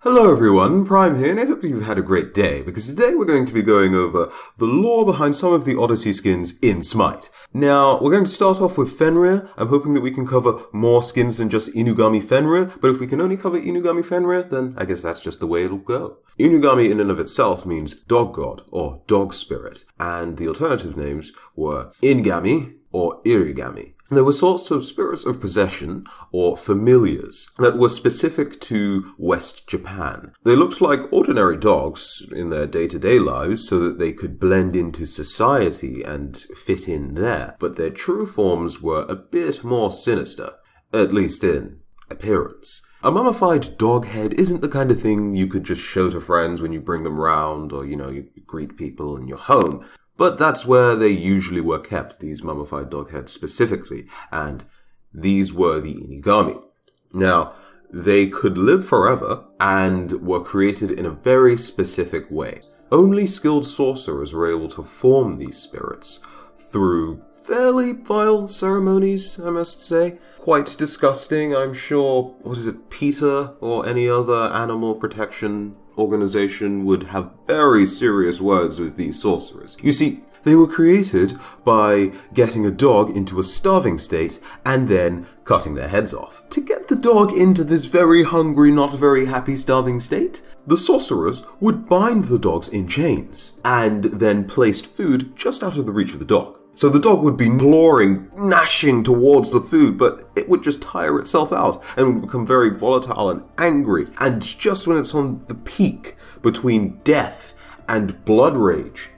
Hello everyone, Prime here, and I hope you've had a great day, because today we're going to be going over the lore behind some of the Odyssey skins in Smite. Now, we're going to start off with Fenrir. I'm hoping that we can cover more skins than just Inugami Fenrir, but if we can only cover Inugami Fenrir, then I guess that's just the way it'll go. Inugami in and of itself means dog god, or dog spirit, and the alternative names were Ingami or Irigami. There were sorts of spirits of possession, or familiars, that were specific to West Japan. They looked like ordinary dogs in their day-to-day lives so that they could blend into society and fit in there, but their true forms were a bit more sinister, at least in appearance. A mummified dog head isn't the kind of thing you could just show to friends when you bring them round or, you greet people in your home. But that's where they usually were kept, these mummified dog heads specifically, and these were the Inugami. Now, they could live forever and were created in a very specific way. Only skilled sorcerers were able to form these spirits through fairly vile ceremonies, I must say. Quite disgusting, I'm sure. PETA or any other animal protection organization would have very serious words with these sorcerers. You see, they were created by getting a dog into a starving state and then cutting their heads off. To get the dog into this very hungry, not very happy starving state, the sorcerers would bind the dogs in chains and then placed food just out of the reach of the dog. So the dog would be clawing, gnashing towards the food, but it would just tire itself out and would become very volatile and angry. And just when it's on the peak between death and blood rage,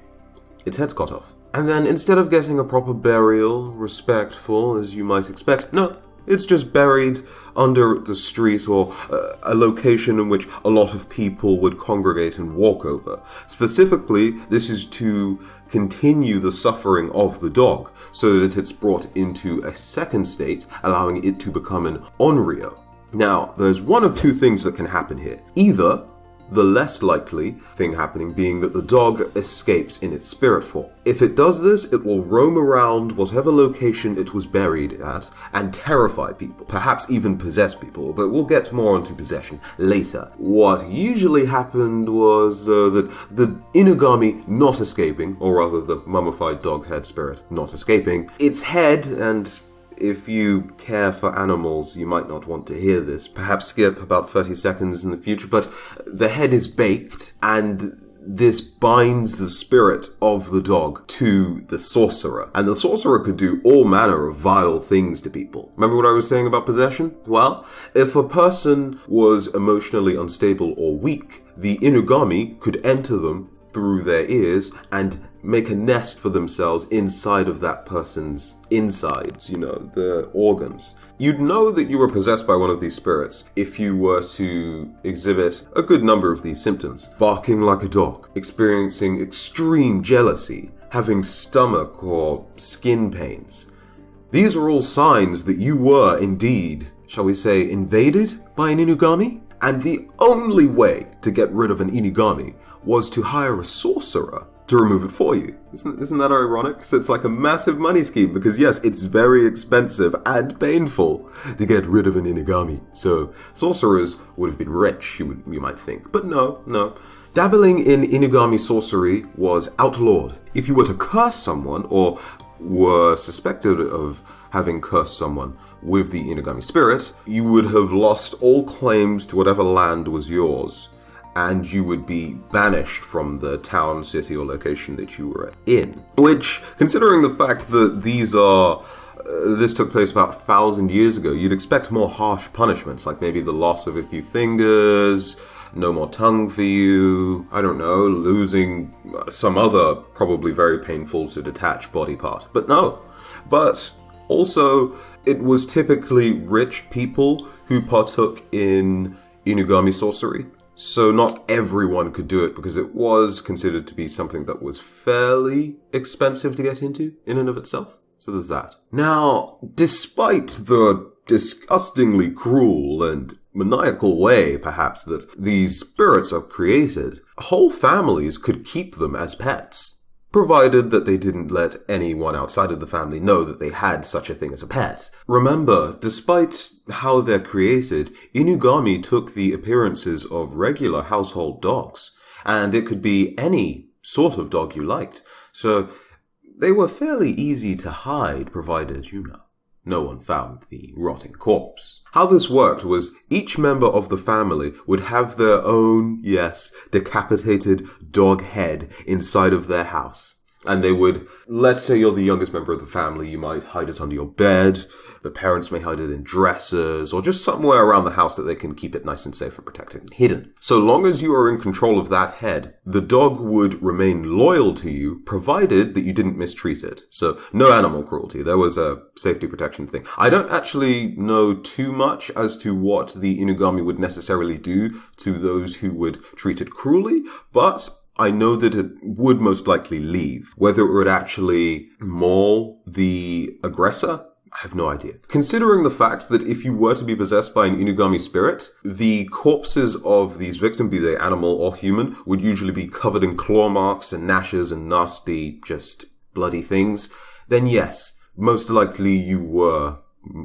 its head's cut off. And then instead of getting a proper burial, respectful as you might expect, no, it's just buried under the street or a location in which a lot of people would congregate and walk over. Specifically, this is to continue the suffering of the dog so that it's brought into a second state, allowing it to become an onryo. Now, there's one of two things that can happen here. Either the less likely thing happening being that the dog escapes in its spirit form. If it does this, it will roam around whatever location it was buried at and terrify people, perhaps even possess people, but we'll get more onto possession later. What usually happened was that the Inugami not escaping, or rather the mummified dog's head spirit not escaping, its head, and if you care for animals, you might not want to hear this. Perhaps skip about 30 seconds in the future, but the head is baked, and this binds the spirit of the dog to the sorcerer. And the sorcerer could do all manner of vile things to people. Remember what I was saying about possession? Well, if a person was emotionally unstable or weak, the Inugami could enter them through their ears and make a nest for themselves inside of that person's insides, the organs. You'd know that you were possessed by one of these spirits if you were to exhibit a good number of these symptoms. Barking like a dog, experiencing extreme jealousy, having stomach or skin pains. These are all signs that you were indeed, shall we say, invaded by an Inugami? And the only way to get rid of an Inugami was to hire a sorcerer to remove it for you. Isn't that ironic? So it's like a massive money scheme because yes, it's very expensive and painful to get rid of an Inugami. So sorcerers would have been rich, you might think. But no. Dabbling in Inugami sorcery was outlawed. If you were to curse someone or were suspected of having cursed someone with the Inugami spirit, you would have lost all claims to whatever land was yours, and you would be banished from the town, city, or location that you were in. Which, considering the fact that this took place about 1,000 years ago, you'd expect more harsh punishments, like maybe the loss of a few fingers, no more tongue for you, I don't know, losing some other probably very painful to detach body part. But no. But also, it was typically rich people who partook in Inugami sorcery. So not everyone could do it because it was considered to be something that was fairly expensive to get into in and of itself. So there's that. Now, despite the disgustingly cruel and maniacal way, perhaps, that these spirits are created, whole families could keep them as pets. provided that they didn't let anyone outside of the family know that they had such a thing as a pet. Remember, despite how they're created, Inugami took the appearances of regular household dogs, and it could be any sort of dog you liked. So they were fairly easy to hide, provided, no one found the rotting corpse. How this worked was each member of the family would have their own, yes, decapitated dog head inside of their house. And they would, let's say you're the youngest member of the family, you might hide it under your bed, the parents may hide it in dressers, or just somewhere around the house that they can keep it nice and safe and protected and hidden. So long as you are in control of that head, the dog would remain loyal to you, provided that you didn't mistreat it. So no animal cruelty. There was a safety protection thing. I don't actually know too much as to what the Inugami would necessarily do to those who would treat it cruelly, but I know that it would most likely leave. Whether it would actually maul the aggressor, I have no idea. Considering the fact that if you were to be possessed by an Inugami spirit, the corpses of these victims, be they animal or human, would usually be covered in claw marks and gnashes and nasty, just bloody things, then yes, most likely you were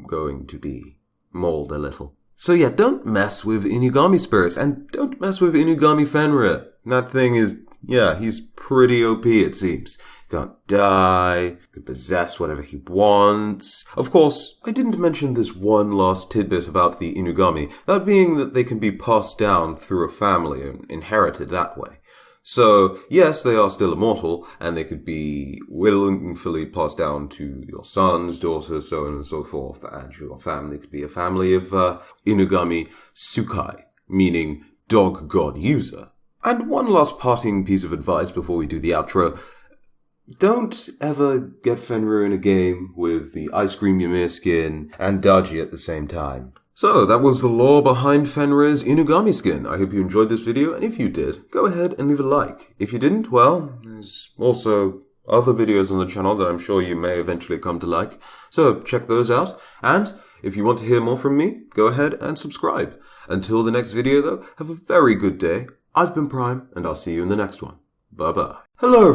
going to be mauled a little. So yeah, don't mess with Inugami spirits, and don't mess with Inugami Fenrir. That thing is, he's pretty OP, it seems. Can't die, can possess whatever he wants. Of course, I didn't mention this one last tidbit about the Inugami, that being that they can be passed down through a family and inherited that way. So, yes, they are still immortal, and they could be willingly passed down to your sons, daughters, so on and so forth, and your family could be a family of Inugami Tsukai, meaning dog god user. And one last parting piece of advice before we do the outro. Don't ever get Fenrir in a game with the Ice Cream Ymir skin and Daji at the same time. So, that was the lore behind Fenrir's Inugami skin. I hope you enjoyed this video, and if you did, go ahead and leave a like. If you didn't, well, there's also other videos on the channel that I'm sure you may eventually come to like. So, check those out, and if you want to hear more from me, go ahead and subscribe. Until the next video, though, have a very good day. I've been Prime, and I'll see you in the next one. Bye-bye. Hello,